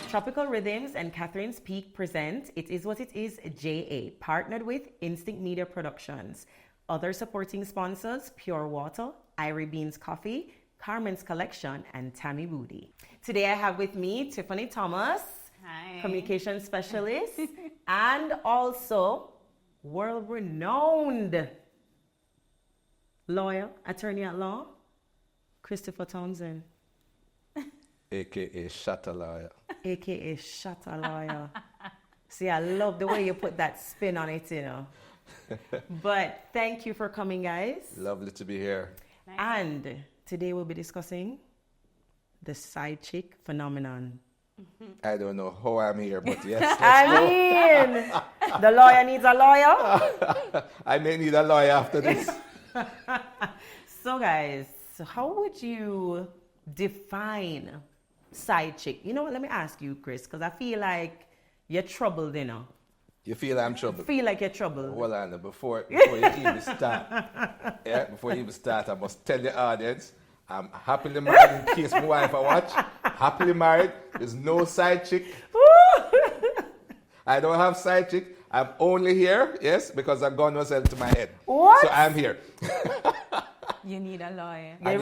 Tropical Rhythms and Catherine's Peak present It Is What It Is JA, partnered with Instinct Media Productions. Other supporting sponsors, Pure Water, IrieBeanz Coffee, Karmen's Collection, and Tami Boodie. Today I have with me Tiffanie Thomas, hi, communication specialist, and also world-renowned lawyer, attorney at law, Christopher Townsend. AKA Shutter Lawyer. AKA Shutter Lawyer. See, I love the way you put that spin on it, you know. But thank you for coming, guys. Lovely to be here. Nice. And today we'll be discussing the side chick phenomenon. I don't know how I'm here, but yes. The lawyer needs a lawyer. I may need a lawyer after this. So, guys, how would you define side chick? You know what? Let me ask you, Chris, because I feel like you're troubled, you know. You feel I'm troubled? Feel like you're troubled. Hold on, before you even start, I must tell the audience, I'm happily married in case my wife I watch. Happily married. There's no side chick. I don't have side chick. I'm only here, yes, because a gun was held to my head. What? So I'm here. You need a lawyer. You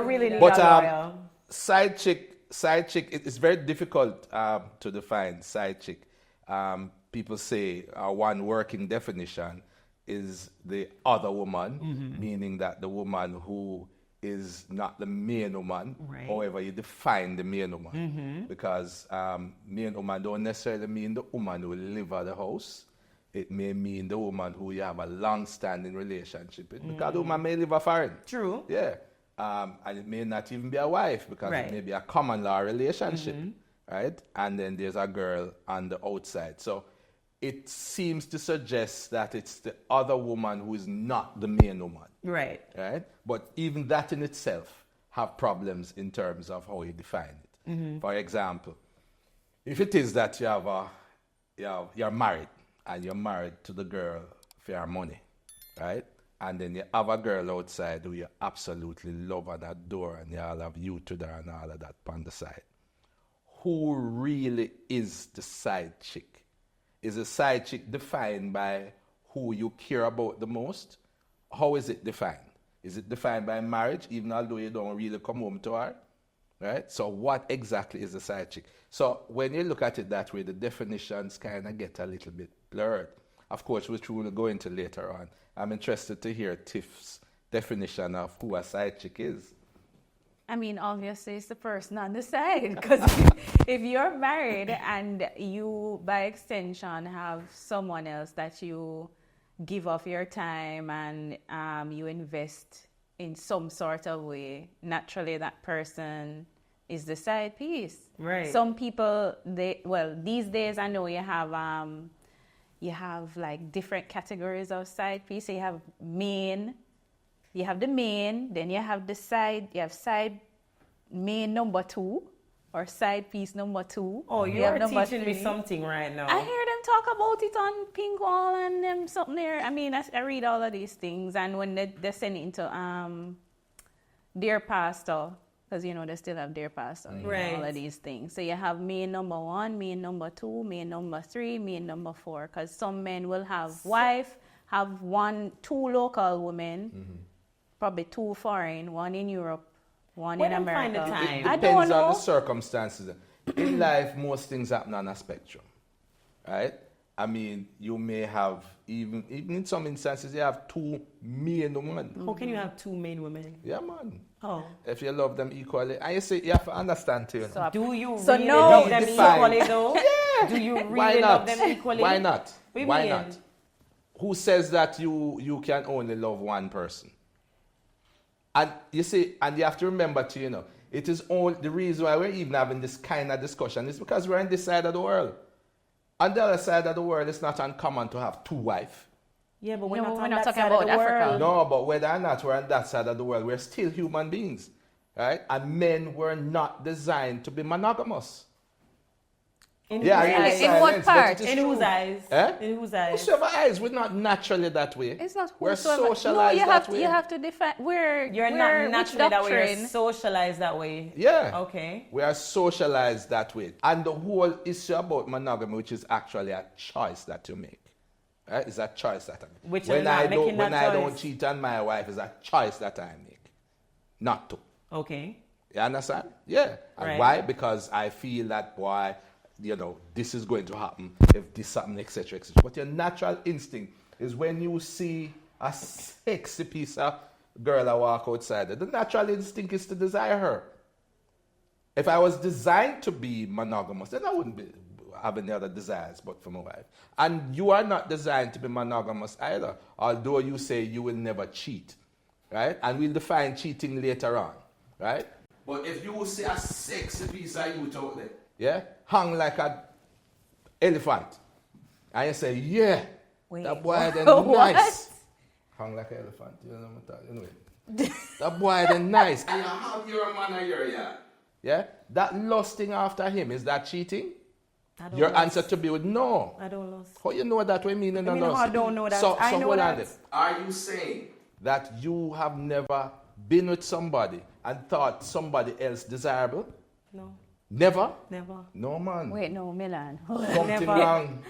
really need but, a lawyer. Side chick, it's very difficult to define side chick. People say one working definition is the other woman, meaning that the woman who is not the main woman. Right. However, you define the main woman because main woman don't necessarily mean the woman who live at the house. It may mean the woman who you have a long-standing relationship with because the woman may live a foreign. True. Yeah. And it may not even be a wife because Right. it may be a common law relationship, right? And then there's a girl on the outside. So it seems to suggest that it's the other woman who is not the main woman, Right. right? But even that in itself have problems in terms of how you define it. For example, if it is that you're married and you're married to the girl for your money, right? And then you have a girl outside who you absolutely love and adore and you all have you to her and all of that on the side. Who really is the side chick? Is a side chick defined by who you care about the most? How is it defined? Is it defined by marriage, even although you don't really come home to her? Right? So what exactly is a side chick? So when you look at it that way, the definitions kind of get a little bit blurred. Of course, which we will go into later on. I'm interested to hear Tiff's definition of who a side chick is. I mean, obviously, it's the person on the side. Because if you're married and you, by extension, have someone else that you give off your time and you invest in some sort of way, naturally that person is the side piece. Right. Some people, these days I know you have like different categories of side piece. So you have main. You have the main, then you have the side, you have side main number 2 or side piece number 2. Oh, you're teaching me something right now. I hear them talk about it on Pink Wall and them something there. I mean, I read all of these things, and when they send it into Dear Pastor, because you know they still have Dear Pastor, Right. all of these things. So you have main number 1, main number 2, main number 3, main number 4, because some men will have wife, have 2 local women. Probably 2 foreign, 1 in Europe, 1 in America. Find the time. I It don't depends know. on the circumstances. In life, most things happen on a spectrum, right? I mean, you may have, even in some instances, you have 2 main women. How can you have 2 main women? Yeah, man. Oh. If you love them equally. And you see, you have to understand too. So Do you So really no- love them Define. equally, though? Yeah. Do you Why really not? love them equally? Why not? What do you Why mean? not? Who says that you can only love one person? And you see, and you have to remember too, it is all the reason why we're even having this kind of discussion is because we're on this side of the world. On the other side of the world, it's not uncommon to have 2 wives. Yeah, but we're No, not we're on not that talking side of about the Africa. world. No, but whether or not we're on that side of the world, we're still human beings, right? And men were not designed to be monogamous. In Yeah, whose I eyes? In what silence, but part? it is In true. whose eyes? Eh? In whose eyes? Whosoever eyes, we're not naturally that way. It's not We're whosoever. No, socialized that way. you have to define where You're where, not which naturally that way. You're doctrine. socialized that way. Yeah. Okay. We are socialized that way. And the whole issue about monogamy, which is actually a choice that you make. Right? It's a choice that I make. Which you're not making that when I don't choice. cheat on my wife, it's a choice that I make. Not to. Okay. You understand? Yeah. And Right. why? Because I feel that, boy, you know, this is going to happen if this happens, etc., etc. But your natural instinct is when you see a sexy piece of girl I walk outside, the natural instinct is to desire her. If I was designed to be monogamous, then I wouldn't have any other desires but for my wife. And you are not designed to be monogamous either, although you say you will never cheat, right? And we'll define cheating later on, right? But if you see a sexy piece of youth out there, yeah, hung like an elephant, and you say, yeah, Wait, that boy then what? nice. Hung like an elephant, you know what I'm talking about? Anyway, that boy then nice. And you have your man in your yard. Yeah? That lusting after him, is that cheating? I don't Your lust. answer to be would no. I don't lust. How you know that? What you mean? I mean, I don't know that. I know hold on that. there. Are you saying that you have never been with somebody and thought somebody else desirable? No. Never? Never. No, man. Wait, no, Milan. Something Never. wrong.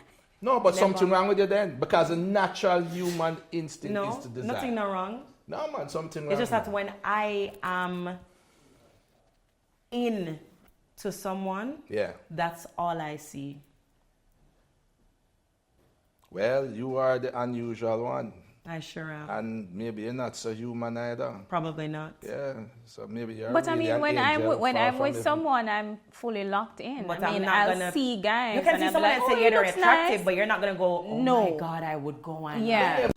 No, but Never. something wrong with you then. Because the natural human instinct No. is to desire. Nothing no wrong. No, man, something wrong. It's just that when I am in to someone, Yeah. that's all I see. Well, you are the unusual one. I sure am. And maybe you're not so human either. Probably not. Yeah, so maybe you're But I really mean, an when angel when far I'm from with heaven. someone, I'm fully locked in. But I I'm mean, not I'll gonna- see guys. You can and see I'll be someone like, and say, "Oh, yeah, he they're looks attractive, nice." but you're not going to go, oh No. my God, I would go and... Yeah.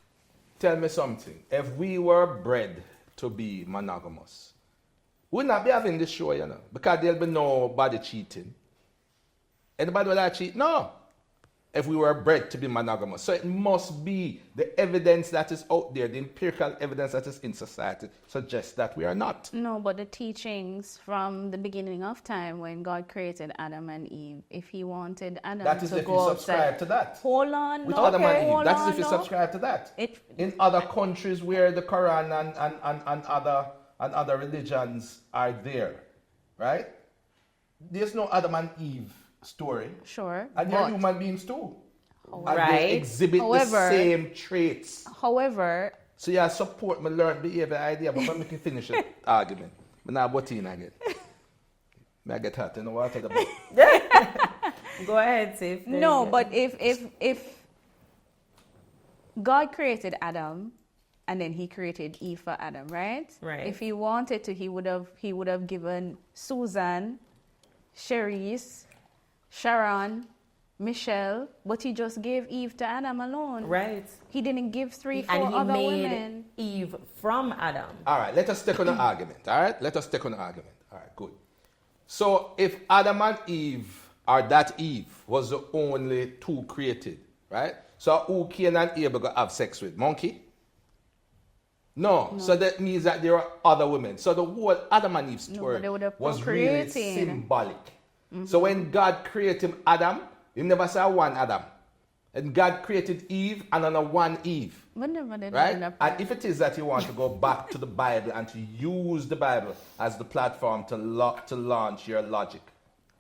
Tell me something. If we were bred to be monogamous, we'd not be having this show, you know, because there'll be nobody cheating. Anybody will like cheat? No. If we were bred to be monogamous. So it must be the evidence that is out there, the empirical evidence that is in society suggests that we are not. No, but the teachings from the beginning of time when God created Adam and Eve, if he wanted Adam That is to if go you subscribe outside. to that. Hold on, With no, Adam and Eve. hold That is on, if you no. subscribe to that. In other countries where the Quran and other religions are there, right? There's no Adam and Eve story. Sure. And you're but- human beings too. And they Right. exhibit However- the same traits. However, So you support my learned behavior idea, but let me finish the argument. But now what in again? May I get hot in the water? Go ahead, Tiff. no, but if God created Adam and then he created Eve for Adam, right? Right. If he wanted to, he would have given Susan, Cherise, Sharon, Michelle, but he just gave Eve to Adam alone. Right. He didn't give 3, 4 And he other made women. Eve from Adam. All right, let us take on an argument. All right, let us take on an argument. All right, good. So if Adam and Eve, or that Eve, was the only two created, right? So who Cain and Abel going to have sex with? Monkey? No. So that means that there are other women. So the whole Adam and Eve story but they would have was really procreating. symbolic. So when God created Adam, he never saw one Adam. And God created Eve and another one Eve. Whenever they Right? did And if it is that you want to go back to the Bible and to use the Bible as the platform to launch your logic.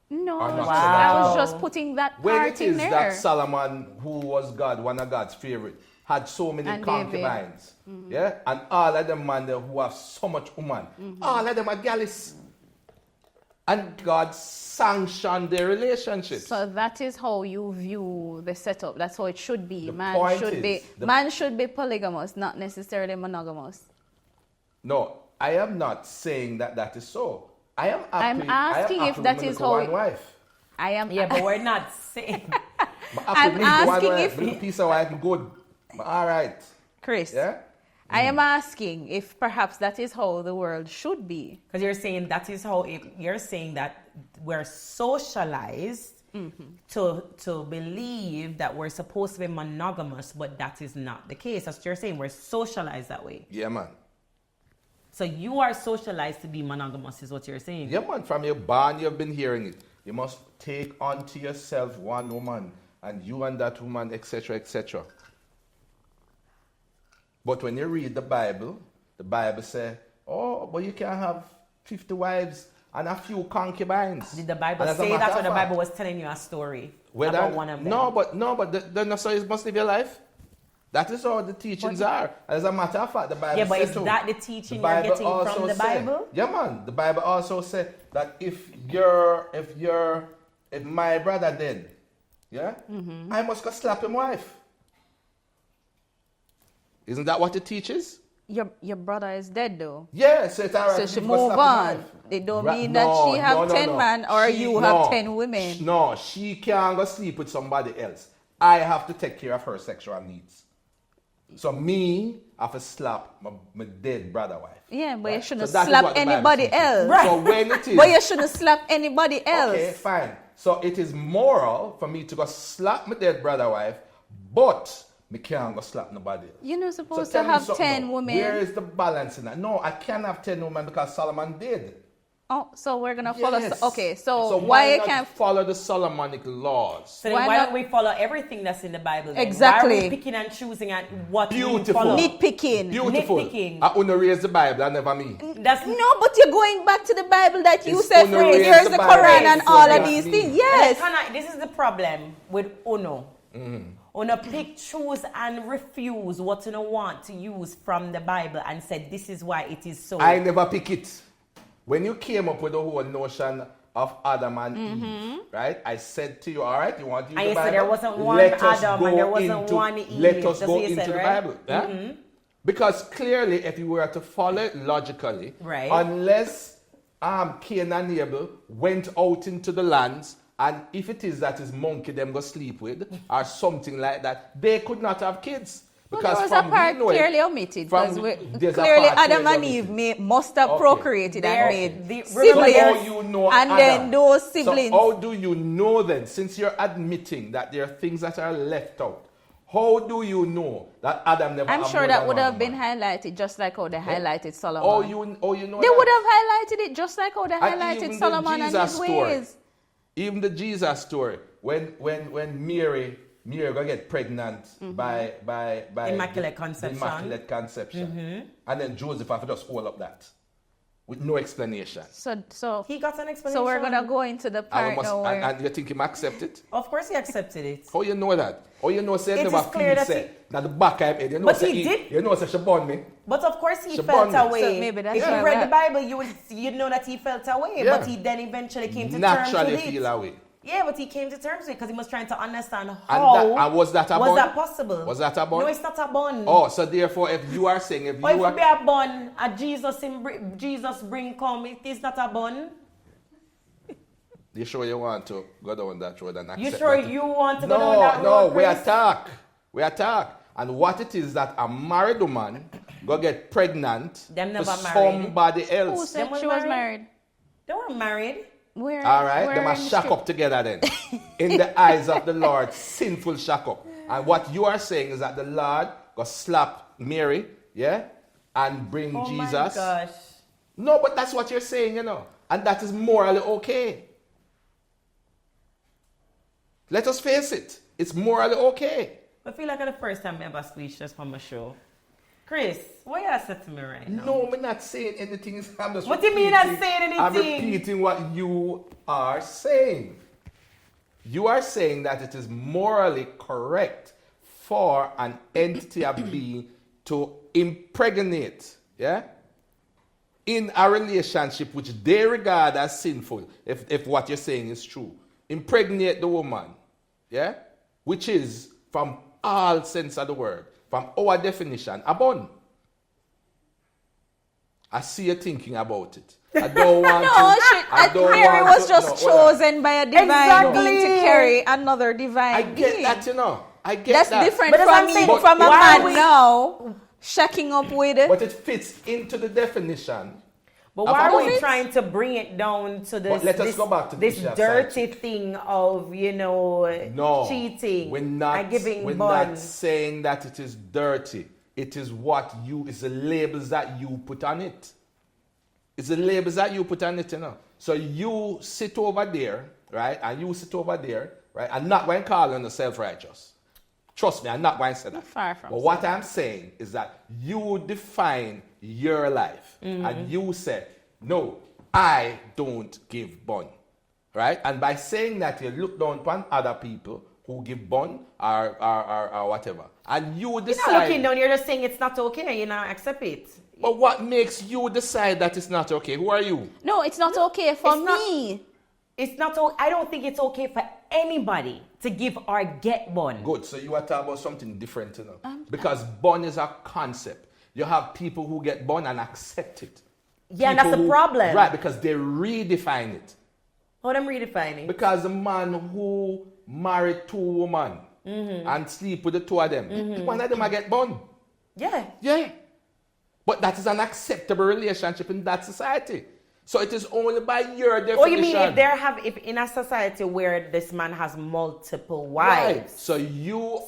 no, Or not I was Wow. just putting that When part it in is there. that Solomon, who was God, one of God's favorite, had so many And concubines. Yeah? And all of them man there who have so much woman. All of them are galleys. And God sanctioned their relationships. So that is how you view the setup. That's how it should be. The Man point should is, be the- man should be polygamous, not necessarily monogamous. No, I am not saying that that is so. I am happy, asking I am if happy that with is my how one it- wife. I am Yeah, but we're not saying... But I'm asking if- a piece of wife good. But all right. Chris. Yeah? I am asking if perhaps that is how the world should be. Because you're saying that is how you're saying that we're socialized to believe that we're supposed to be monogamous, but that is not the case. That's what you're saying. We're socialized that way. Yeah, man. So you are socialized to be monogamous, is what you're saying. Yeah, man. From your born, you've been hearing it. You must take unto yourself one woman, and you and that woman, etc., etc. But when you read the Bible says, oh, but you can have 50 wives and a few concubines. Did the Bible say that, or the Bible was telling you a story about one of them? No, but the you must live your life. That is how the teachings are. As a matter of fact, the Bible says. Yeah, but is that the teaching you're getting from the Bible? Yeah, man. The Bible also says that if my brother dead, yeah, I must go slap him wife. Isn't that what it teaches? Your brother is dead though. Yeah, so it's alright. So she move on. It don't mean that she have 10 men or you have 10 women. No, she can't go sleep with somebody else. I have to take care of her sexual needs. So me, I have to slap my dead brother wife. Yeah, but right? you shouldn't so slap anybody else. Right. So when it is, but you shouldn't slap anybody else. Okay, fine. So it is moral for me to go slap my dead brother wife, but me can't go slap nobody else. You're not supposed to have 10 women. Where is the balance in that? No, I can't have 10 women because Solomon did. Oh, so we're gonna follow. Yes. Okay, so why you not can't follow the Solomonic laws? So then why don't we follow everything that's in the Bible? Then? Exactly. Why are we picking and choosing at what Beautiful. we follow? Nitpicking. Beautiful. Nitpicking. I wanna raise the Bible, I never me. That's No, but you're going back to the Bible that you It's said Uno first. raised Here's the the Bible. Quran and It's all Uno of these raised things. me. Yes. this is the problem with Uno. Uno pick, choose, and refuse what you want to use from the Bible and said this is why it is so. I never pick it. When you came up with the whole notion of Adam and Eve, right? I said to you, all right, you want to use And the you Bible? said there wasn't one Let us Adam go and there wasn't into- one Eve. Let us That's go what you into said, the right? Bible. Yeah? Because clearly, if you were to follow it logically, Right. unless Cain and Abel went out into the lands, and if it is that his monkey them go sleep with, or something like that, they could not have kids. Well, Because there was from a part we know it- clearly omitted from- because there's a clearly part Adam clearly and Eve omitted. must have Okay. procreated There- and made the- remember siblings, how you know and Adam? then those siblings. So how do you know then, since you're admitting that there are things that are left out, how do you know that Adam never I'm had sure more that than would one have been woman? highlighted just like how they highlighted Solomon. Oh, you know They that? would have highlighted it just like how they And highlighted even the Solomon and Jesus his story. ways. Even the Jesus story, when Mary go get pregnant by Immaculate Conception. Immaculate Conception. And then Joseph have to just hold up that with no explanation. So He got an explanation. So we're gonna go into the part now where And you think him accept it? Of course he accepted it. How you know that? How you know say It never is clear feel that say that the back of him head, you know But say he did. You know say she born me. But of course he She felt bonded. away. So maybe that's if why you read we're- the Bible, you'd know that he felt away. Yeah. But he then eventually came to terms Naturally with it. feel away. Yeah, but he came to terms with it because he was trying to understand And how and was that a bun? that possible. Was that a bun? No, it's not a bun. Oh, so therefore if you are saying if Or if you it are be a bun, a Jesus bring come, it is not a bun. you sure you want to go down that road and accept You sure that? you want to go down that road? No, we Chris? attack. We attack. And what it is that a married woman go get pregnant Them never for married. somebody who else. said Them was she was married? married? They weren't married. Where? All right, where them are in the shack script? up together then. In the eyes of the Lord, sinful shack up. And what you are saying is that the Lord go slap Mary, yeah, and bring Oh Jesus. my gosh. No, but that's what you're saying, you know. And that is morally okay. Let us face it. It's morally okay. I feel like it's the first time I ever speechless from a show. Chris, what you said to me right now? No, I'm not saying anything. I'm just What do you mean not repeating- saying I'm anything? repeating what you are saying. You are saying that it is morally correct for an entity of being to impregnate, yeah, in a relationship which they regard as sinful, if what you're saying is true. Impregnate the woman, yeah, which is, from all sense of the word, from our definition, a bun. I see you thinking about it. I don't want to. Mary was just hold on. chosen by a divine Exactly. being to carry another divine I get being. that, you know. I get That's that. different But as I'm from saying, me, from a why man we- now shacking up with But it fits into the definition. But Of why are course. we trying to bring it down to this, But let us go back to this the issue of dirty thing of, No, cheating we're not, and giving we're bun? not saying that it is dirty. It is it's the labels that you put on it. It's the labels that you put on it, you know. So you sit over there right, and you sit over there, right, I'm not going to call on the self-righteous. Trust me, I'm not going to say that. Far from But what I'm saying is that you define your life and you say, no, I don't give bun, right? And by saying that, you look down upon other people who give bun or whatever. And you decide. You're not looking down, you're just saying it's not okay, you know, accept it. But what makes you decide that it's not okay? Who are you? No, it's not okay for me. It's not. I don't think it's okay for anybody to give or get bun. Good. So you are talking about something different, you know? Because bun is a concept. You have people who get bun and accept it. Yeah, and that's the problem. Right, because they redefine it. How them redefining? Because the man who married 2 women and sleep with the 2 of them, one of them I get bun. Yeah. Yeah. But that is an acceptable relationship in that society. So it is only by your definition. Oh, you mean if in a society where this man has multiple wives? Right. So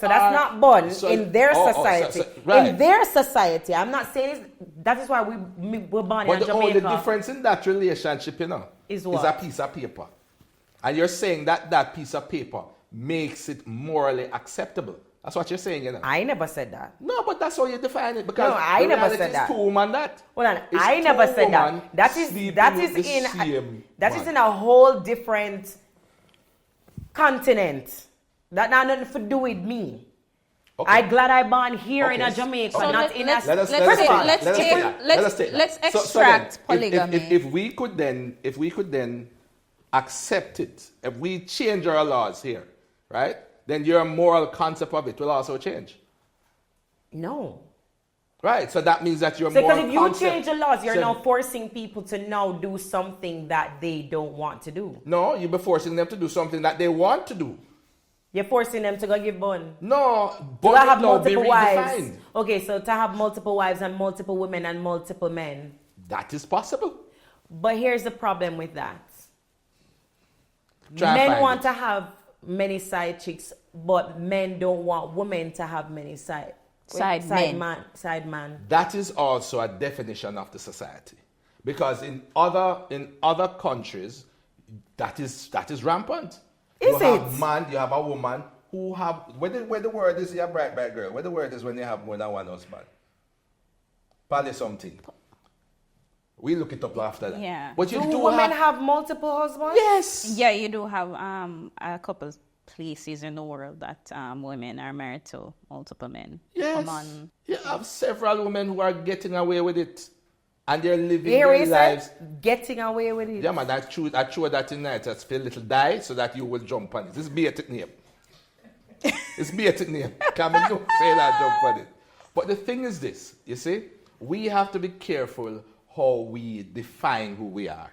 that's not bun in their society. Right. In their society, I'm not saying that is why we're born in Jamaica. But the only difference in that relationship, you know, is what? Is a piece of paper. And you're saying that that piece of paper makes it morally acceptable. That's what you're saying, you know. I never said that. No, but that's how you define it. Because no, I never said that. 2 women that. Hold on, I never said that. That is in a whole different continent. That not nothing to do with me. Okay. I'm glad I born here in a Jamaica, So not in a. Let's extract polygamy. If we could then accept it, if we change our laws here, right? Then your moral concept of it will also change. No. Right, so that means that your moral Because if you concept... change the laws, you're now forcing people to now do something that they don't want to do. No, you'll be forcing them to do something that they want to do. You're forcing them to go give bun. No, bun will have now be multiple redefined. wives. Okay, so to have multiple wives and multiple women and multiple men. That is possible. But here's the problem with that. Try Men want to have many side chicks, but men don't want women to have many side man. That is also a definition of the society, because in other countries, that is rampant. You have a woman who have where the word is, you're bright girl. Where the word is when you have more than one husband. Probably something. We look it up after that. Yeah. But you do women have multiple husbands? Yes. Yeah, you do have a couple places in the world that women are married to multiple men. Yes. You have several women who are getting away with it. And they're living their lives. Getting away with it. Yeah, man, I threw that in there to spill a little dye so that you will jump on it. This is basic name. It's basic name. Karmen, don't say that, jump on it. But the thing is this, you see, we have to be careful how we define who we are,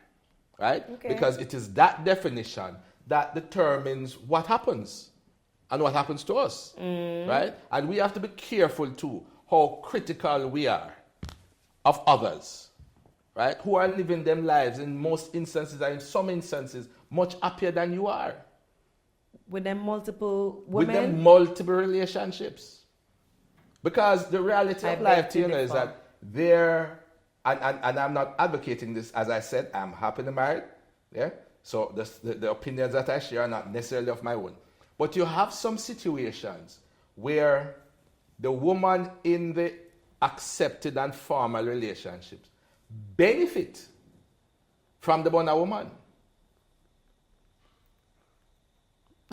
right? Okay. Because it is that definition that determines what happens and what happens to us, right? And we have to be careful too how critical we are of others, right? Who are living them lives in most instances and in some instances much happier than you are. With them multiple women? With them multiple relationships. Because the reality of life, you know, is that they're, and I'm not advocating this, as I said, I'm happily married, yeah? So the opinions that I share are not necessarily of my own. But you have some situations where the woman in the accepted and formal relationships benefit from the born woman.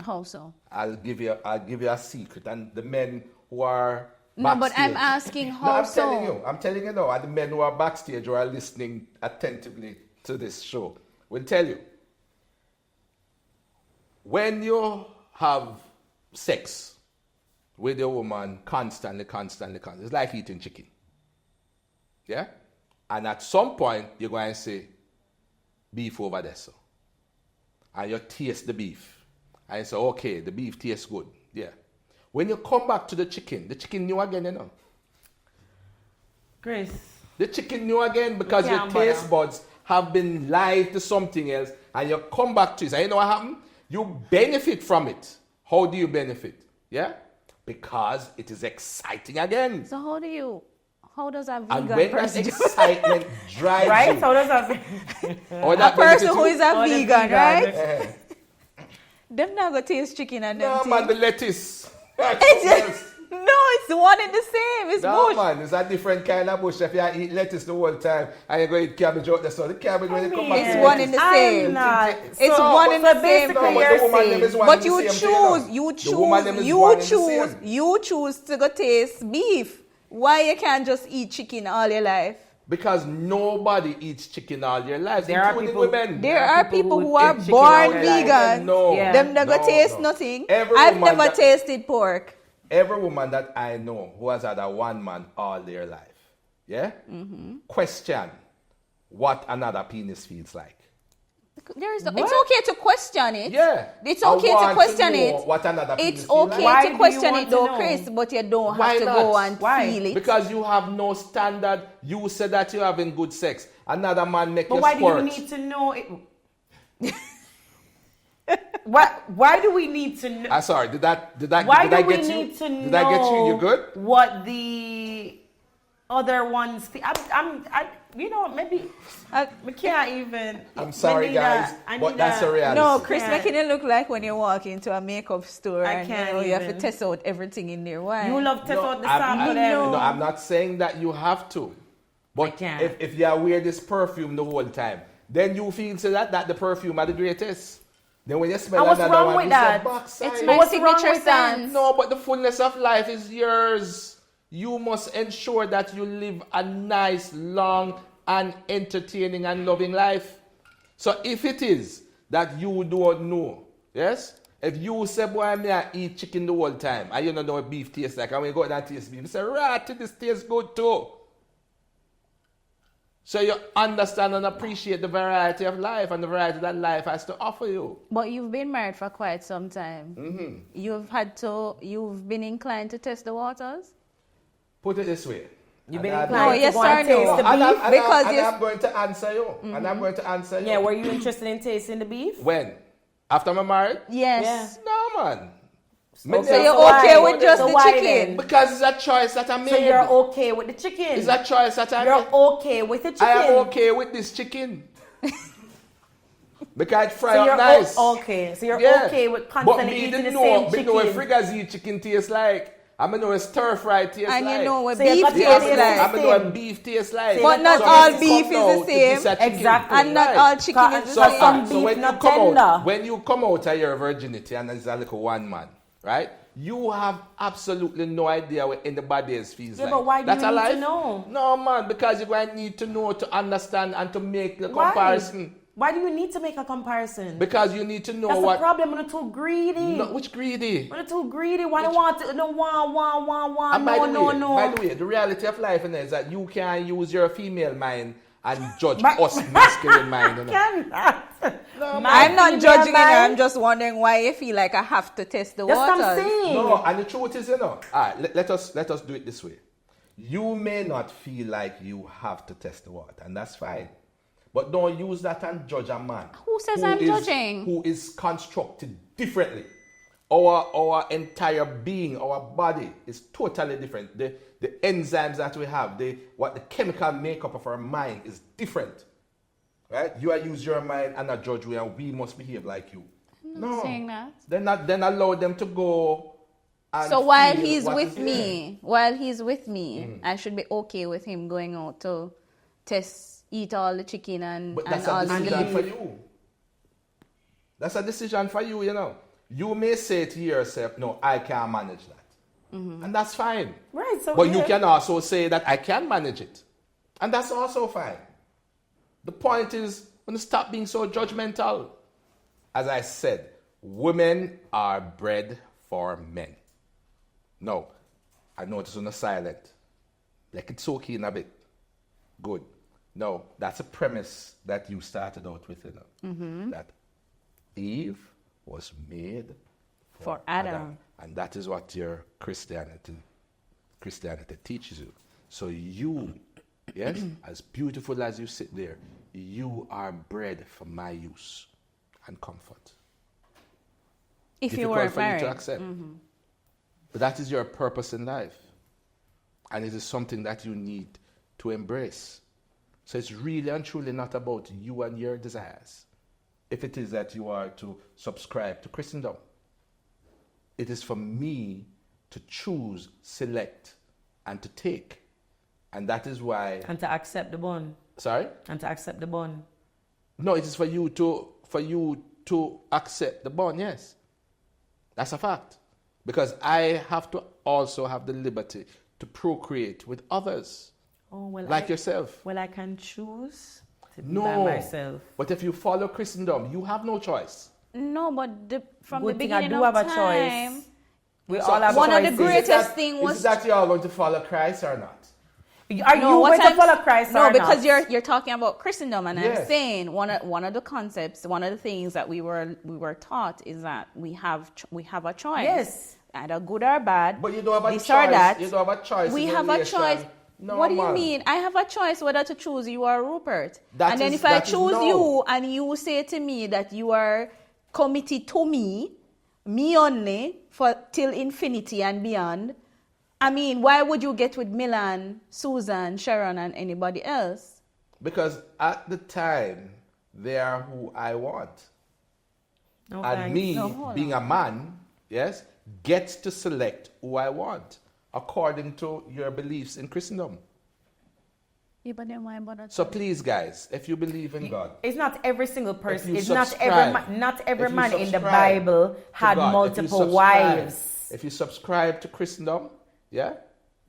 How so? I'll give you a secret. And the men who are No, but I'm asking how so. I'm telling you now, and the men who are backstage who are listening attentively to this show will tell you. When you have sex with your woman constantly, it's like eating chicken. Yeah? And at some point, you're going to say, beef over there, so. And you taste the beef. And you say, okay, the beef tastes good. Yeah. When you come back to the chicken new again, you know. Grace. The chicken new again because your taste buds have been lied to something else and you come back to it. And you know what happened? You benefit from it. How do you benefit? Yeah? Because it is exciting again. So how does a vegan and when person that excitement drives right? you. How does a person who is a vegan, right? Them not gonna taste chicken and them No, thing. man, the lettuce. It's just, no, it's one and the same. It's No, bush. man, it's a different kind of bush. If you eat lettuce the whole time and you go eat cabbage out the sun, the cabbage when you come back. It's to one lettuce. in the same. I'm not. It's So- one in the so same. basically No, but you're the woman name saying- is one But in you the same choose, thing, you The woman name choose, is you one in the choose, same. you choose to go taste beef. Why you can't just eat chicken all your life? Because nobody eats chicken all their lives, There are including people- women. There are people who are eat chicken born all their life. vegan. No, Yeah. Them never no, taste no. nothing. Every I've woman never that- tasted pork. Every woman that I know who has had a one man all their life, yeah, question what another penis feels like. It's okay to question it. Yeah. It's I okay to want question know it. what another penis It's feel okay like. Why do to you question want it to though, know? Chris, but you don't Why have to not? go and Why? feel it. Because you have no standard. You said that you're having good sex. Another man make But you why do squirt. you need to know it? Why do we need to know? I'm sorry. Did I Why did I do we get you? need to know? Did I get you? You good? What the other ones? You know, maybe I can't even. I'm sorry, I guys, but that's a reality. No, Chris, Yeah. making it look like when you walk into a makeup store I and can't you have to even. test out everything in there. Why? You love to test out the I'm, sample. I'm, them. no, I'm not saying that you have to. But can't. if you wear this perfume the whole time, then you feel so that the perfume are the greatest. Then when you smell And what's another wrong one, with you that? say backside. It's But my what's wrong signature with that? scent. No, but the fullness of life is yours. You must ensure that you live a nice, long, and entertaining and loving life. So if it is that you don't know, yes? If you say, boy, I eat chicken the whole time, and you don't know what beef tastes like, and when you go out and taste beef, you say, right, this tastes good too. So you understand and appreciate the variety of life and the variety that life has to offer you. But you've been married for quite some time. Mm-hmm. You've been inclined to test the waters? Put it this way. You've been And I- inclined No, to yes go or and taste no? the And beef? Because I'm yes- going to answer you. And I'm going to answer you. Yeah, were you interested in tasting the beef? When? After I'm married? Yes. No, man. Okay, So you're why? okay with just So the why chicken? then? Because it's a choice that I made. So you're okay with the chicken? It's a choice that I You're made. okay with the chicken? I am okay with this chicken. Because it fry So up you're nice. okay. So you're Yeah. okay with But constantly me eating didn't the know, same me chicken? know what frigassy chicken tastes like. I know what stir fry tastes And like. you know what So you beef got to tastes taste like. I know what same. beef tastes like. So But you not got to all taste beef come is now the to this same. a chicken. Exactly. And not all chicken is the So same. some So beef when not you come tender. out, when you come out of your virginity and there's a little one man, right? You have absolutely no idea what anybody else feels Yeah, like. but why do That's you a need to life? know? No, man, because you're going to need to know to understand and to make the Why? comparison. Why do you need to make a comparison? Because you need to know That's what. the problem. When you're too greedy. No, which greedy? When you're too greedy, why do you want to? No, want. And by No, the no, way, no. By the way, the reality of life is that you can't use your female mind and judge But- us masculine mind. You know? Cannot. No, My I'm not female judging it. mind- I'm just wondering why you feel like I have to test the That's waters. what I'm saying. No, and the truth is, all right, let us do it this way. You may not feel like you have to test the water, and that's fine. But don't use that and judge a man. Who says I'm judging? Who is constructed differently. Our entire being, our body is totally different. The enzymes that we have, the chemical makeup of our mind is different. Right? You use your mind and not judge we, and we must behave like you. I'm not saying that. Then allow them to go. And So while feel he's what with is there. me, I should be okay with him going out to eat all the chicken and But that's all a the decision beef. for you. That's a decision for you, you know. You may say to yourself, no, I can't manage that. And that's fine. Right. So But you yeah. can also say that I can manage it. And that's also fine. The point is, when you stop being so judgmental. As I said, women are bred for men. No, I notice on the silent. Like it's okay in a bit. Good. No, that's a premise that you started out with, you know. That Eve was made For Adam. And that is what your Christianity teaches you. So you, yes, as beautiful as you sit there, you are bred for my use and comfort. If you Difficult weren't for you married. to accept. But that is your purpose in life. And it is something that you need to embrace. So it's really and truly not about you and your desires. if it is that you are to subscribe to Christendom. It is for me to choose, select, and to take. And that is why... And to accept the bun. Sorry? And to accept the bun. No, it is for you to accept the bun, yes. That's a fact. Because I have to also have the liberty to procreate with others. Oh, well, like yourself. Well, I can choose to be No, by myself. But if you follow Christendom, you have no choice. No, but from Good the thing beginning I do of have a time, choice. We So all have one of choices. the greatest thing was... Is it that you are going to follow Christ or not? Are you going to follow Christ No, or because not? you're talking about Christendom, and Yes. I'm saying one of the concepts, one of the things that we were taught is that we have a choice. Yes. Either good or bad. But you don't have a this choice. Or that. You don't have a choice. We in have a relation. choice. No, What do you man. mean? I have a choice whether to choose you or Rupert. That and then is- if I that is choose no. you and you say to me that you are committed to me only, for till infinity and beyond, I mean, why would you get with Milan, Susan, Sharon, and anybody else? Because at the time, they are who I want. No, And thanks. me, No, hold being a man, yes, gets to select who I want according to your beliefs in Christendom. Yeah, but then why bother? So please, guys, if you believe in God, It's not every single If person. you It's not subscribe- not every if you man in the subscribe Bible to had God, if you multiple subscribe- wives. If you subscribe to Christendom, yeah,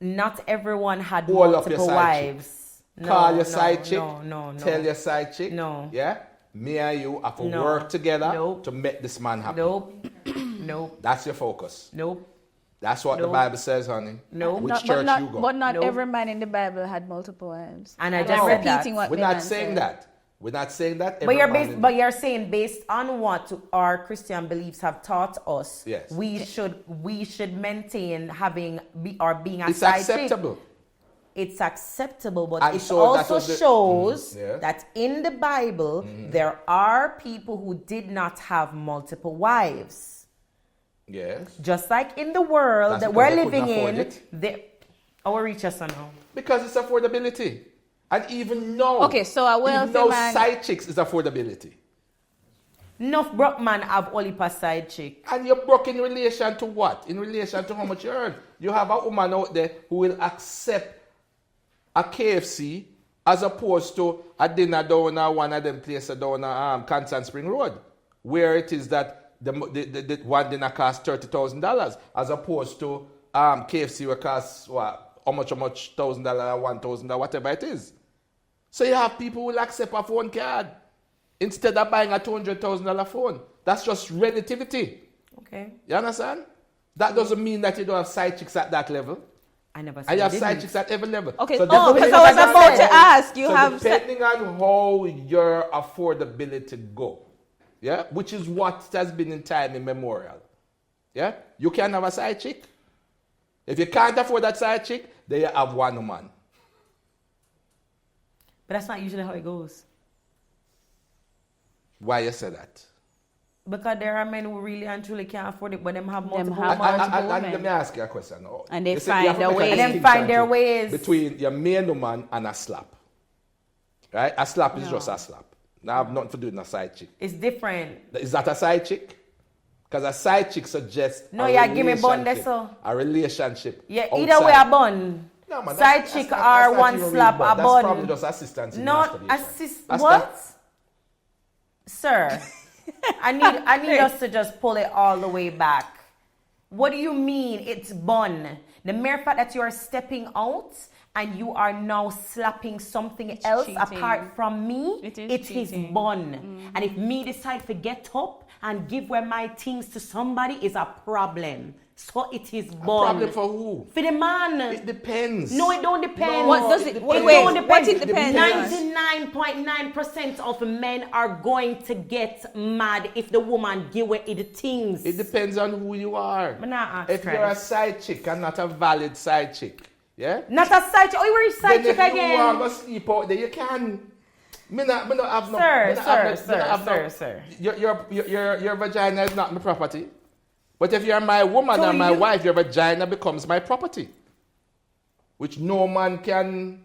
Not everyone had All of your multiple side chick. wives. call your side chick, No. tell your side chick, No. yeah, me and you have to No. work together Nope. to make this man happy. Nope. Nope. That's your focus. Nope. That's what the Nope. Bible says, honey. No. Which Not- church but you go? But not Nope. every man in the Bible had multiple wives. And I I'm just said that. repeating what We're Milan not saying said. that. We're not saying that. But every man in but you're saying based on what our Christian beliefs have taught us, Yes. we should maintain being a It's side acceptable. chick. It's acceptable, but And it so that also was the- shows yes. that in the Bible there are people who did not have multiple wives. Yes. Just like in the world That's that because we're they living couldn't afford in, it. our riches are now. Because it's affordability. And even now, Okay, so a wealthy even now man- side chicks is affordability. Enough broke man have only per side chick. And you're broke in relation to what? In relation to how much you earn. You have a woman out there who will accept a KFC as opposed to a dinner down at one of them places down at Constant Spring Road, where it is that the one dinner costs $30,000 as opposed to KFC where costs what? How much $1,000, $1,000, whatever it is. So you have people who will accept a phone card instead of buying a $200,000 phone. That's just relativity. Okay. You understand? That doesn't mean that you don't have side chicks at that level. I never said And you have I side didn't. chicks at every level. Okay, So because depending- I was about to ask, you so have... depending on how your affordability go, yeah, which is what has been in time immemorial, yeah, you can have a side chick. If you can't afford that side chick, then you have one woman. But that's not usually how it goes. Why you say that? Because there are men who really and truly can't afford it, but them have multiple have women. multiple And women. let me ask you a question. Oh, And they you see, find you have to their make a ways. And them distinction find their too ways. between your main woman and a slap. Right? A slap is just a slap. Now I have nothing to do with a side chick. It's different. Is that a side chick? Because a side chick suggests No, a yeah, give me bun relationship. there, so. A relationship. Yeah, outside. either way a bun. No, man, Side that's chick not- or that's not one even real slap a That's bun. probably just assistance in Not masturbation. assist. That's What? not- Sir, I need us to just pull it all the way back. What do you mean it's bun? The mere fact that you are stepping out and you are now slapping something else cheating. apart from me, It is it is cheating. bun. And if me decide to get up and give away my things to somebody is a problem. So it is bun. Problem for who? For the man. It depends. No, it don't depend. No, What does it- depends. wait, don't what depend. it depends on? 99.9% of men are going to get mad if the woman give away the things. It depends on who you are. Me not ask If you're a Christ. side chick and not a valid side chick, yeah? Not a side chick. Oh, you were a side Then chick if you want again. to sleep out there, you can. Me not have no. Sir, me not have no- sir, me not have no- sir. Your vagina is not my property. But if you're my woman So or my you- wife, your vagina becomes my property, which no man can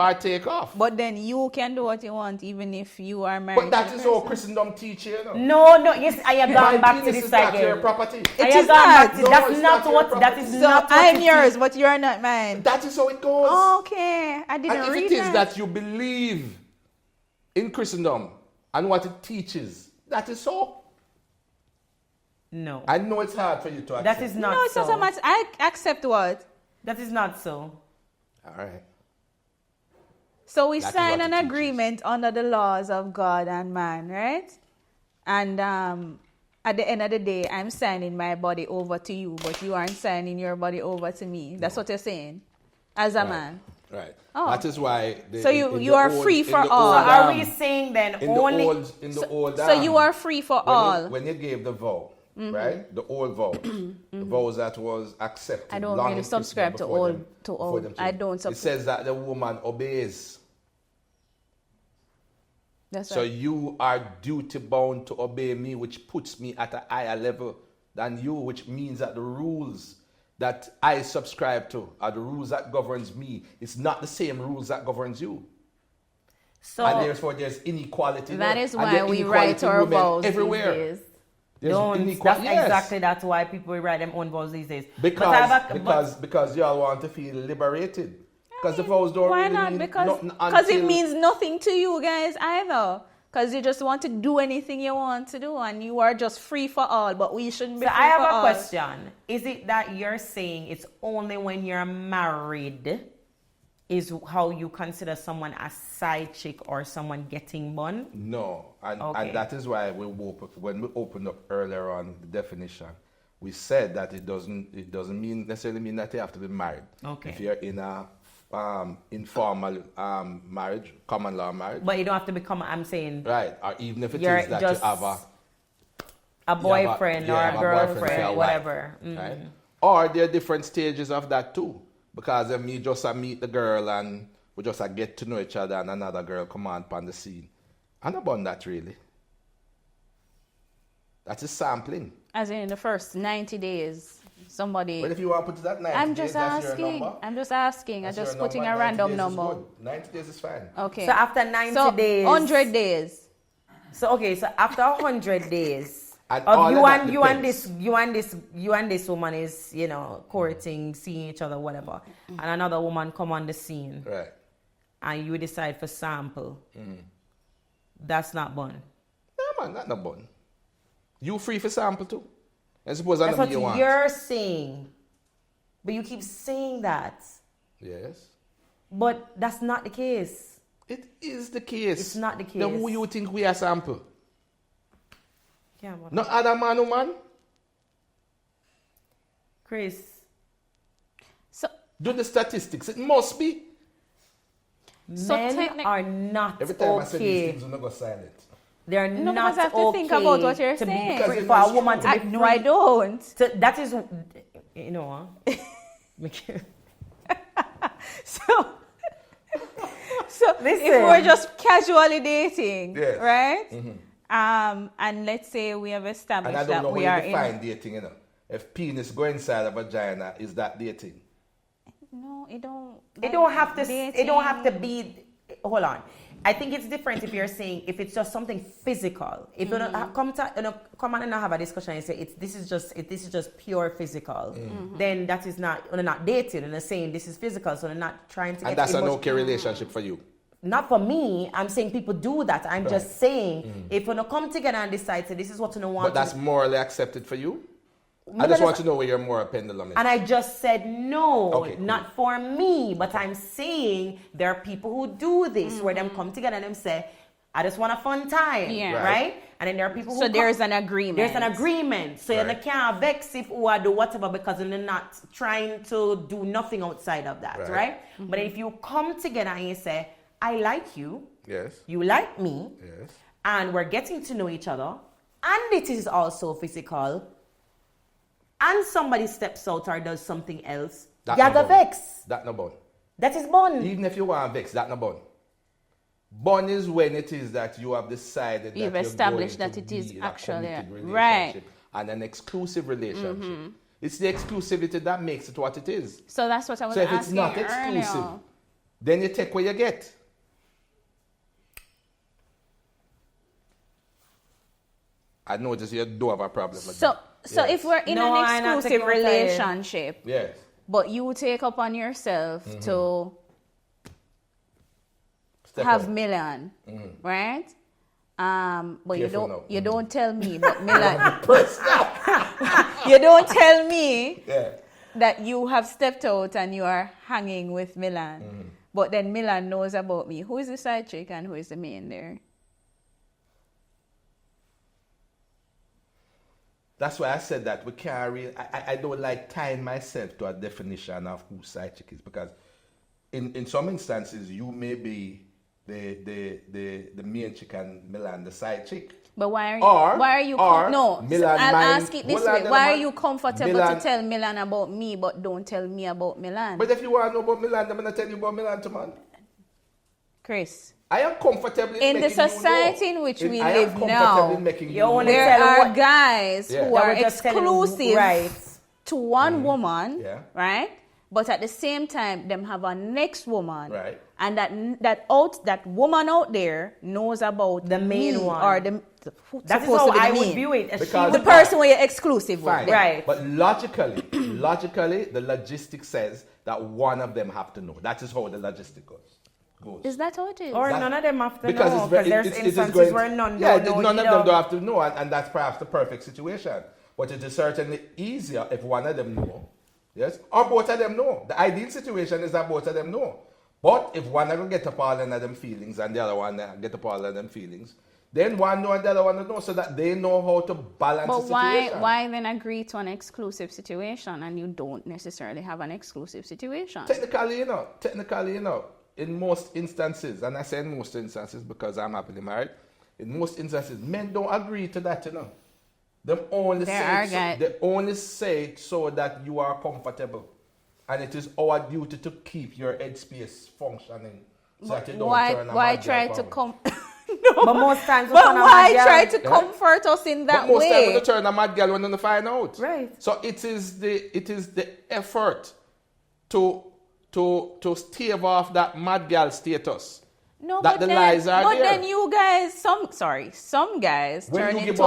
partake of. But then you can do what you want even if you are married. But that to the is how person. Christendom teach you, No, yes, I have gone back to penis this is not your again. property. I It have is gone back not. to No, that's it's not not your what that property. is So not what I'm it yours, is. but you're not mine. That is how it goes. Okay, I didn't And if read it is that you believe in Christendom and what it teaches, that is so. No. I know it's hard for you to accept. That is not No, it so. doesn't matter. I accept what. That is not so. All right. So we That is sign what an it teaches. agreement under the laws of God and man, right? And at the end of the day, I'm signing my body over to you, but you aren't signing your body over to me. That's what you're saying, as a man. Right. Oh. That is why. So you are free for all. So are we saying then in only? the old So you are free for all. When you gave the vow, right? The old vow, the vows that was accepted. I don't long really in Christendom subscribe to before old- them- to before old. them I changed. don't It says that the woman obeys. That's So right. you are duty bound to obey me, which puts me at a higher level than you, which means that the rules that I subscribe to are the rules that governs me. It's not the same rules that governs you. So And therefore there's inequality. That there. is And why there's we inequality write in our women vows everywhere. these days. There's don't. inequality. That's Yes. exactly that's why people write them own vows these days. But I have a- Because y'all want to feel liberated. Because the vows don't Why really not? mean Because nothing it until- means nothing to you guys either. Because you just want to do anything you want to do, and you are just free for all. But we shouldn't be. So free I have for a all. question. Is it that you're saying it's only when you're married is how you consider someone a side chick or someone getting bun? No, and Okay. that is why when we opened up earlier on the definition, we said that it doesn't necessarily mean that you have to be married. Okay. If you're in a informal marriage, common law marriage, But you don't have to become, I'm saying, right? Or even if it You're is that just you have a boyfriend you or have a a boyfriend, girlfriend, say a wife, whatever. right? Or there are different stages of that too, because if me just meet the girl and we just get to know each other, and another girl come on the scene, and about that really. That's a sampling. As in the first 90 days, somebody. But if you want to put it at 90 I'm days, just that's your asking. number. I'm just asking. I'm That's just your putting number. a 90 random days is number. good. 90 days is fine. Okay. So after 90 So, days. 100 days. So okay, so after 100 days And of all you of that and you and depends. you and this woman is, courting, seeing each other, whatever. And another woman come on the scene Right. and you decide for sample. That's not bun. Yeah, man, not no bun. You free for sample too. And suppose I That's know what you want. you're saying. But you keep saying that. Yes. But that's not the case. It is the case. It's not the Then case. who you think we are sample? Yeah, but No other man, woman? Chris, So, Do the statistics. It must be. So men are not Every time I say these okay. things, you don't go silent. They're No, not because I have to okay think about what you're to be saying. free, Because for a it's woman to true. be free. no, I don't. So that is, So, Listen. if we're just casually dating, Yes. right? And let's say we have established And I don't that know we how are you define dating, If penis go inside a vagina, is that dating? No, it don't. It don't have to. It dating. don't have to be. Hold on. I think it's different if you're saying if it's just something physical. If you don't come on and have a discussion and say this is just pure physical, then that is not. You're not dating and they're saying this is physical, so they're not trying to. And that's an okay relationship for you. Not for me. I'm saying people do that. I'm just saying if you don't come together and decide, so this is what you want. But that's morally accepted for you? I But just that want is- to know where your moral pendulum is. And I just said no, Okay, cool. not for me. But I'm saying there are people who do this where them come together and them say, I just want a fun time, Yeah. right? And then there are people who So come- there's an agreement. There's an agreement. So Right. you can't vex if who I do whatever because they're not trying to do nothing outside of that, Right. right? But if you come together and you say, I like you, Yes. you like me, Yes. and we're getting to know each other, and it is also physical, and somebody steps out or does something else, That you no go bun. vex. That no bun. That is bun. Even if you want vex, that no bun. Bun is when it is that you have decided You've that established you're going that to it is be in a actually committed right. relationship and an exclusive relationship. It's the exclusivity that makes it what it is. So that's what I was So if it's asking not earlier. exclusive, then you take what you get. I notice you don't have a problem with that. So if we're in an exclusive relationship, yes, but you take upon yourself to Step have up. Milan, right? But Careful you now. don't tell me, but Milan, you don't tell me Yeah. that you have stepped out and you are hanging with Milan. But then Milan knows about me. Who is the side chick and who is the main there? That's why I said that we can't really, I don't like tying myself to a definition of who side chick is, because in some instances you may be the main chick and Milan the side chick. But why are you Milan I'll mind, ask it this way. Why are you comfortable to tell Milan about me but don't tell me about Milan? But if you want to know about Milan, I'm going to tell you about Milan too, man. Chris, I am comfortable in the society in which we live now, there are guys who are exclusive to one woman, right? But at the same time, them have a next woman, right? And that woman out there knows about the main one, or the that is how I would view it. The person where you're exclusive with, right? But logically, the logistics says that one of them have to know. That is how the logistic goes. Is that how it is? Or none of them have to know, because there's instances where none don't know. None of them don't have to know, and that's perhaps the perfect situation. But it is certainly easier if one of them know, yes, or both of them know. The ideal situation is that both of them know. But if one of them get up all of them feelings and the other one get up all of them feelings, then one know and the other one know, so that they know how to balance the situation. But why then agree to an exclusive situation and you don't necessarily have an exclusive situation? Technically, you know, in most instances, and I say in most instances because I'm happily married, in most instances, men don't agree to that, you know. They only say it so that you are comfortable. And it is our duty to keep your headspace functioning so that you don't turn a why mad try girl to from come? No. But most times, why try to comfort us in that but most way? times, you turn a mad girl when you find out. Right. So it is the effort to stave off that mad girl status. No, that but the lies are but there. then you guys, some guys when turn you into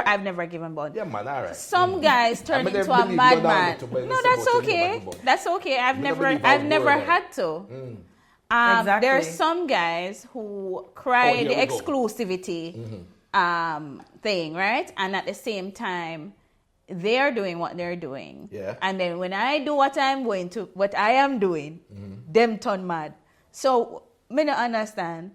I've never given birth. Yeah, man, all right. Some guys turn into a madman. No, that's okay. That's okay. I've never had to. Exactly. There are some guys who cry the exclusivity thing, right? And at the same time, they're doing what they're doing. Yeah. And then when I do what I am doing, them turn mad. So, me not understand.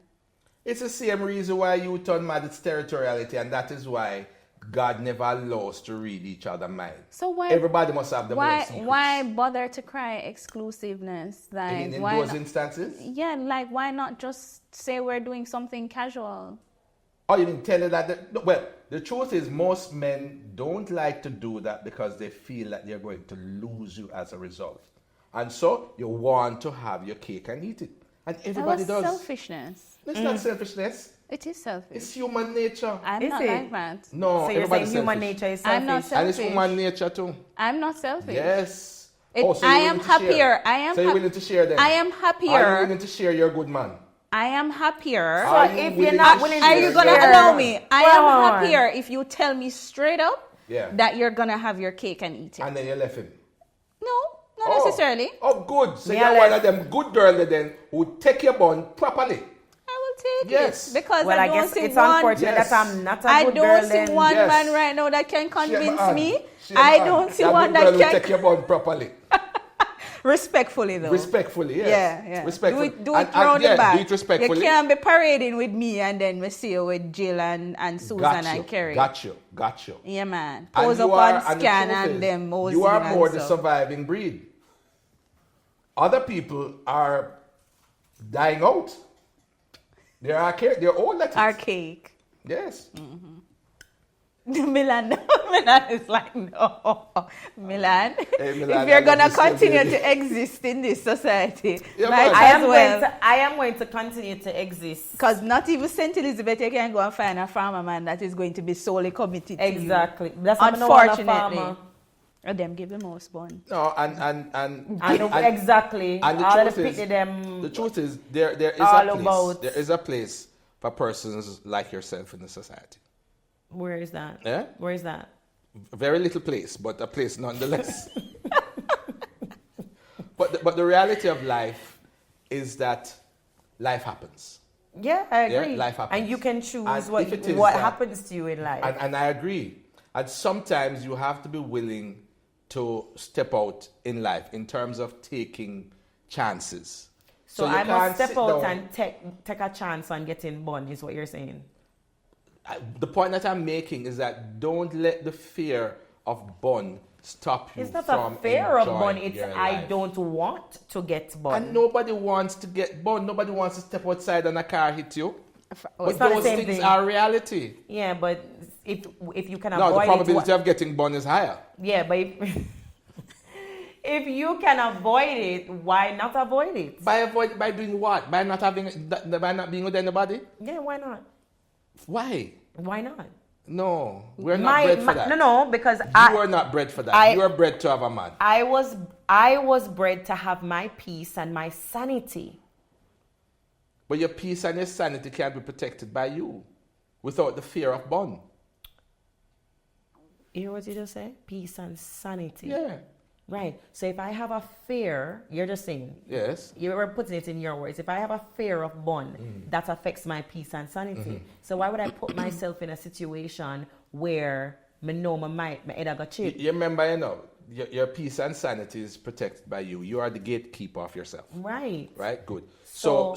It's the same reason why you turn mad. It's territoriality, and that is why God never allows to read each other's mind. So why everybody must have their own secrets. Why bother to cry exclusiveness? Like in those instances? Yeah, like why not just say we're doing something casual? Oh, you didn't tell her that? Well, the truth is most men don't like to do that because they feel that they're going to lose you as a result. And so you want to have your cake and eat it. And everybody does. Selfishness. It's not selfishness. It is selfish. It's human nature. I'm not like that. No, so you're saying human nature is selfish. I'm not selfish. And it's human nature too. I'm not selfish. Yes. So I am happier. So you're willing to share then? I am happier. Are you willing to share your good man? I am happier. So if you're not willing to share, are you going to allow me? I am happier if you tell me straight up that you're going to have your cake and eat it. And then you left him? No, not necessarily. Oh, good. So you're one of them good girls then who take your bun properly. I will take it. Because I guess it's unfortunate that I'm not a good girl. I don't see one man right now that can convince me. I don't see one that can take your bun properly. Respectfully, though. Respectfully, yes. Yeah. Respectfully. Do it round the back. Do it respectfully. You can't be parading with me and then we see you with Jill and Susan and Kerry. Got you. Yeah, man. Pose up on scan and them. You are more the surviving breed. Other people are dying out. They're all at it. Archaic. Yes. Mm-hmm. Milan is like, no. Milan, if you're going to continue to exist in this society, I am going to continue to exist. Because not even St. Elizabeth, you can go and find a farmer man that is going to be solely committed to you. Exactly. That's unfortunately. Or them give the most bun. No, exactly. And all the of the truth pity is, them. the truth is there is all a place. about- There is a place for persons like yourself in the society. Where is that? Yeah? Where is that? Very little place, but a place nonetheless. but the reality of life is that life happens. Yeah, I agree. Yeah, life happens. And you can choose And what if it is happens to you in life. And I agree. And sometimes you have to be willing to step out in life in terms of taking chances. so you I must can't step sit out down- and take a chance on getting bun, is what you're saying. The point that I'm making is that don't let the fear of bun stop you It's not from a fear of enjoying bun, it's your I life. don't want to get bun. And nobody wants to get bun. Nobody wants to step outside and a car hit you. But It's not the those same things thing. are reality. Yeah, but if you can No, avoid the probability it, of getting bun is higher. yeah, but if you can avoid it, why not avoid it? By doing what? By not being with anybody? Yeah, why not? Why? Why not? No, we're not bred for that. No, because You are not bred for that. You are bred to have a man. I was bred to have my peace and my sanity. But your peace and your sanity can't be protected by you without the fear of bun. You hear what you just said? Peace and sanity. Yeah. Right. So if I have a fear, you're just saying, Yes. you were putting it in your words. If I have a fear of bun, that affects my peace and sanity. So why would I put myself in a situation where I know my head got chip? You remember, your peace and sanity is protected by you. You are the gatekeeper of yourself. Right. Right? Good. So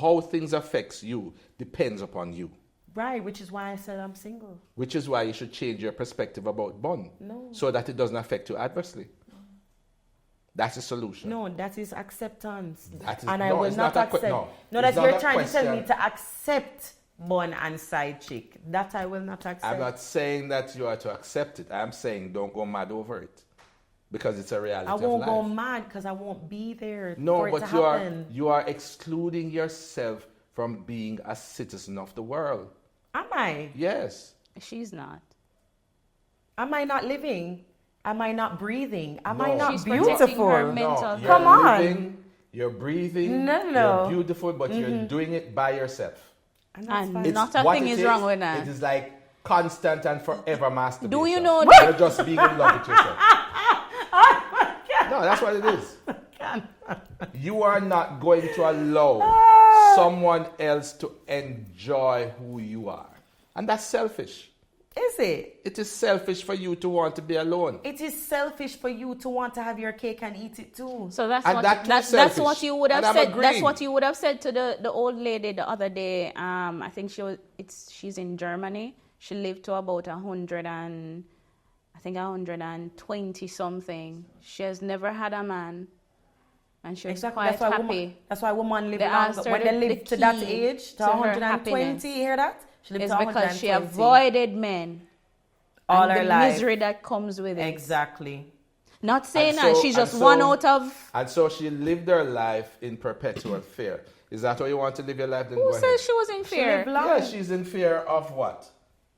how things affects you depends upon you. Right, which is why I said I'm single. Which is why you should change your perspective about bun. No. So that it doesn't affect you adversely. That's the solution. No, that is acceptance. That is- and I no, will it's not not a que- accept. no. No, It's that not you're a trying to tell me question. to accept bun and side chick. That I will not accept. I'm not saying that you are to accept it. I'm saying don't go mad over it. Because it's a reality I of won't life. go mad because I won't be there No, for it but to happen. you are excluding yourself from being a citizen of the world. Am I? Yes. She's not. Am I not living? Am I not breathing? Am No. I not She's protecting her beautiful? mental you're Come on. living, you're breathing, No. you're beautiful, but you're doing it by yourself. And that's And fine. It's not a what thing it is wrong with that. It is like constant and forever masturbation. Do you know You're just being in love with yourself. No, that's what it is. You are not going to allow someone else to enjoy who you are. And that's selfish. Is it? It is selfish for you to want to be alone. It is selfish for you to want to have your cake and eat it too. So that's And what that too that's selfish. what you would have And I'm said. That's agreeing. what you would have said to the old lady the other day. I think she's in Germany. She lived to about 120 something. She has never had a man, and she was quite happy. That's why women live They longer. asked her When they the live to that key age, to to her 120, happiness. you hear that? She lived It's to because she 120. avoided men all and her the life. misery that comes with it. Exactly. Not saying And that so- she's just and so- one out of. And so she lived her life in perpetual fear. Is that how you want to live your life? Then Who go ahead. says she was in She fear? lived long. Yeah, she's in fear of what?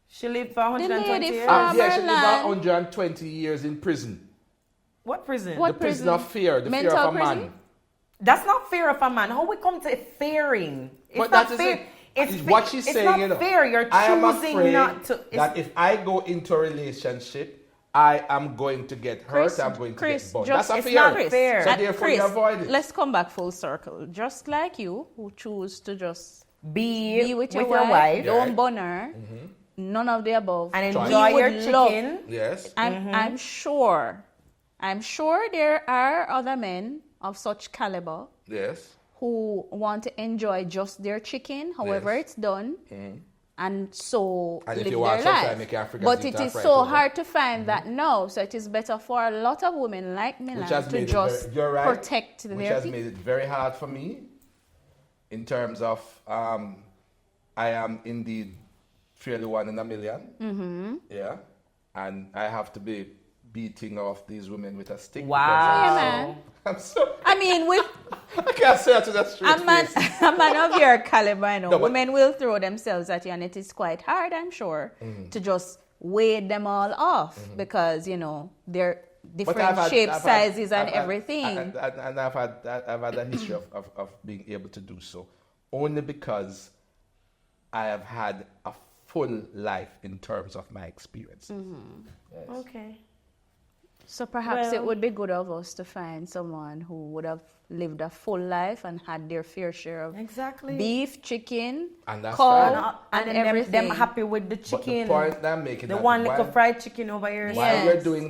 She lived for 120 lady years. from- Yeah, she lived Karmen. 120 years in prison. What prison? What The prison prison? of fear, the Mental fear of a prison? man. That's not fear of a man. How we come to fearing? It's But not that is fear. it. It's What she's it's saying, not you know. fear. You're I am choosing afraid not to. that if I go into a relationship, I am going to get hurt. I'm going to get burned. That's a it's fear. not fair. So And therefore you Chris, avoid it. let's come back full circle. Just like you, who choose to just be with your your wife, don't Right. bun her, none of the above. and Try. enjoy We your would love- chicken. Yes. I'm sure there are other men of such caliber Yes. who want to enjoy just their chicken, however Yes. it's done, and so And if live you their want sometime, life. you can forget But to it eat is fried so over. hard to find that now. So it is better for a lot of women like Milan Which has to made it just very, you're right, protect which their has people. made it very hard for me in terms of I am indeed fairly one in a million. Mm-hmm. Yeah. And I have to be beating off these women with a stick. Wow. Yeah, because man. I'm so, I mean, with I can't say it to the straight a man, face. a man of your caliber, you know, No, but- women will throw themselves at you, and it is quite hard, I'm sure, to just weighed them all off because, you know, they're different shapes, sizes, and everything. And I've had a history of being able to do so only because I have had a full life in terms of my experience. Yes. Okay. So perhaps it would be good of us to find someone who would have lived a full life and had their fair share of beef, chicken, cow, and everything. Them happy with the chicken. But the point I'm making, the one little fried chicken over here. While you're doing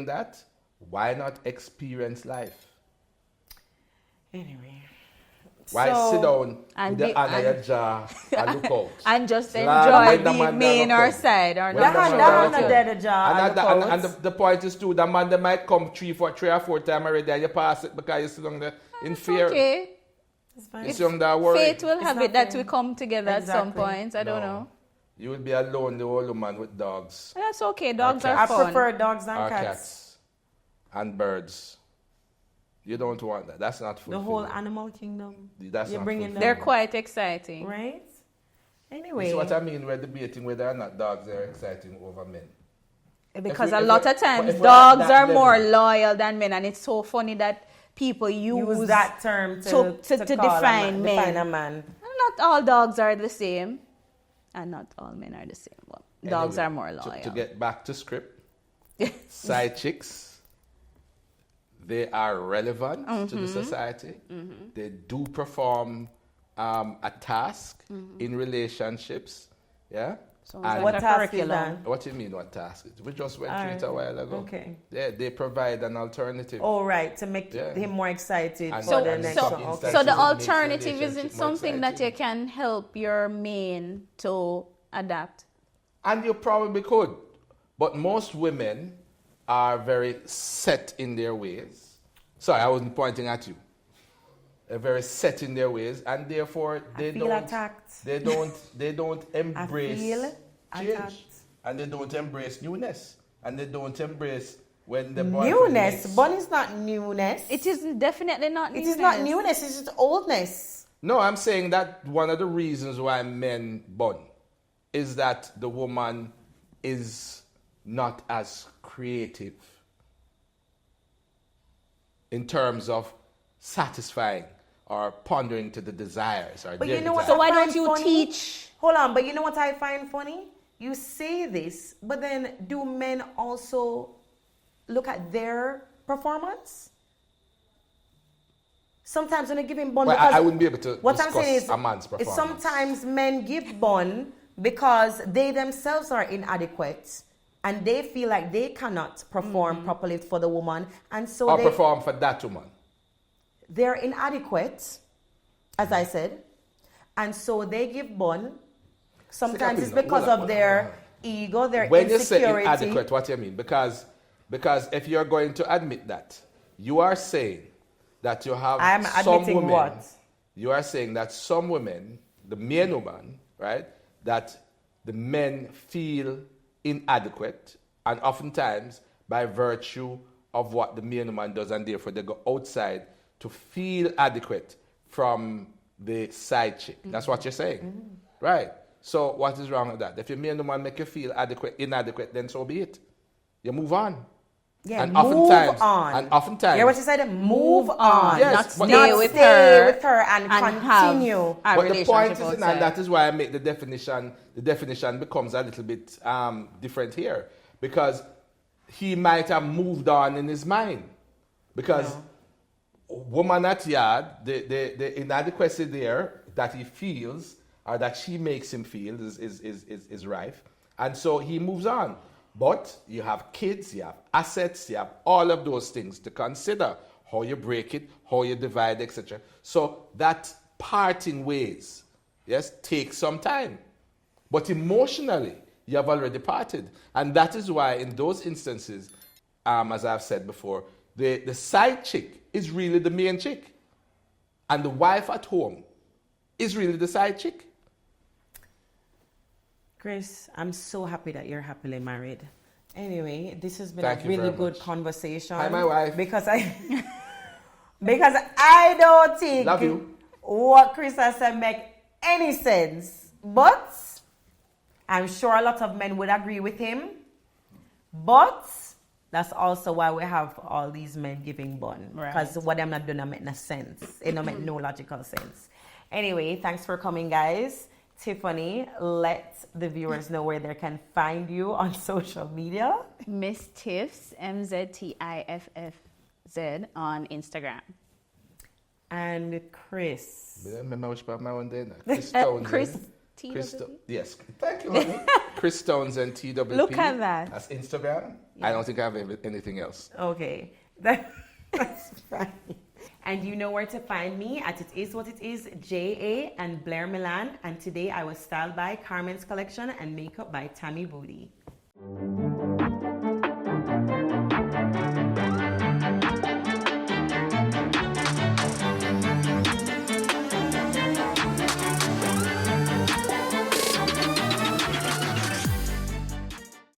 that, why not experience life? Anyway. Why sit down with the hand on your jaw and look out? And just enjoy the main or side. Or the hand on the jaw and the point is too, the man that might come 3 or 4 times already and you pass it because you sit down there in fear. Okay. It's fine. You sit down there worried. Fate will have it that we come together at some point. I don't know. You will be alone, the old woman with dogs. That's okay. Dogs are fun. I prefer dogs than cats. And birds. You don't want that. That's not fulfilling. The whole animal kingdom. That's not bringing them. They're quite exciting. Right? Anyway. This is what I mean. We're debating whether or not dogs are exciting over men. Because a lot of times dogs are more loyal than men. And it's so funny that people use that term to define men. Define a man. Not all dogs are the same. And not all men are the same. Well, dogs are more loyal. To get back to script, side chicks. They are relevant to the society. They do perform a task in relationships. Yeah. So what task is that? What do you mean? What task? We just went through it a while ago. Okay. Yeah, they provide an alternative. Oh, right, to make him more excited. So the alternative isn't something that you can help your mane to adapt. And you probably could, but most women are very set in their ways. Sorry, I wasn't pointing at you. They're very set in their ways, and therefore they don't embrace change, and they don't embrace newness, and they don't embrace when the newness. Bun is not newness. It is definitely not newness. It is not newness. It's just oldness. No, I'm saying that one of the reasons why men bun is that the woman is not as creative in terms of satisfying or pondering to the desires. Or but you know what? So why don't you teach? Hold on, but you know what I find funny? You say this, but then do men also look at their performance? Sometimes when they give him bun, well, I wouldn't be able to what discuss I'm saying is, a man's performance. Sometimes men give bun because they themselves are inadequate and they feel like they cannot perform properly for the woman, and so they perform for that woman. They're inadequate, as I said, and so they give bun. Sometimes it's because of their ego, their when insecurity. When you say inadequate, what do you mean? Because if you're going to admit that, you are saying that you have some women. What? You are saying that some women, the main woman, right, that the men feel inadequate, and oftentimes by virtue of what the main woman does, and therefore they go outside to feel adequate from the side chick. That's what you're saying, right? So what is wrong with that? If your main woman make you feel inadequate, then so be it. You move on. Yeah, and oftentimes. Yeah, what you said? Move on. Yes, not stay with her and continue. But the point is, and that is why I make the definition becomes a little bit different here. Because he might have moved on in his mind. Because woman at yard, the inadequacy there that he feels, or that she makes him feel, is rife. And so he moves on. But you have kids, you have assets, you have all of those things to consider. How you break it, how you divide, etc. So that parting ways, yes, takes some time. But emotionally, you have already parted. And that is why in those instances, as I've said before, the side chick is really the main chick. And the wife at home is really the side chick. Chris, I'm so happy that you're happily married. Anyway, this has been a really good conversation. Hi, my wife. Because I don't think what Chris has said make any sense. But I'm sure a lot of men would agree with him, but that's also why we have all these men giving bun. Because what I'm not doing, it make no sense. It don't make no logical sense. Anyway, thanks for coming, guys. Tiffanie, let the viewers know where they can find you on social media. Miss Tiffs, MZTIFFZ on Instagram. And Chris. Chris Townsend. Chris TWP? Yes. Thank you, honey. Chris Townsend, TWP. Look at that. That's Instagram. Yeah. I don't think I have anything else. Okay. That's fine. And you know where to find me at Itiswhatitisja, JA, and Blair Milan. And today I was styled by Karmen's Collection and makeup by Tami Boodie.